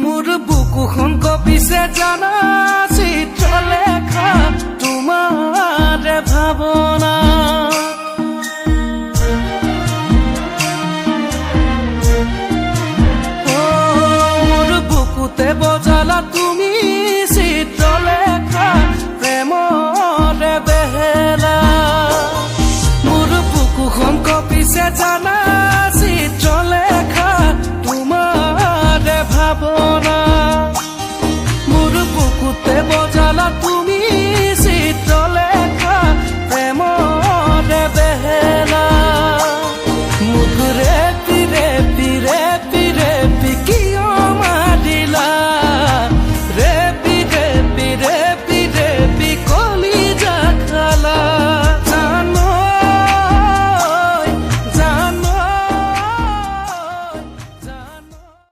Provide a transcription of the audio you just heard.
মোর বুকুখন কপিছে জানা চিত্রলেখা তোমার ভাবনা মোর বুকুতে বজালা তুমি চিত্রলেখা প্রেমর বেহেলা মোর বুকুখন কপিছে জানা চিত্রলেখা তোমার ভাবনা মোর বুকুতে বজালা তুমি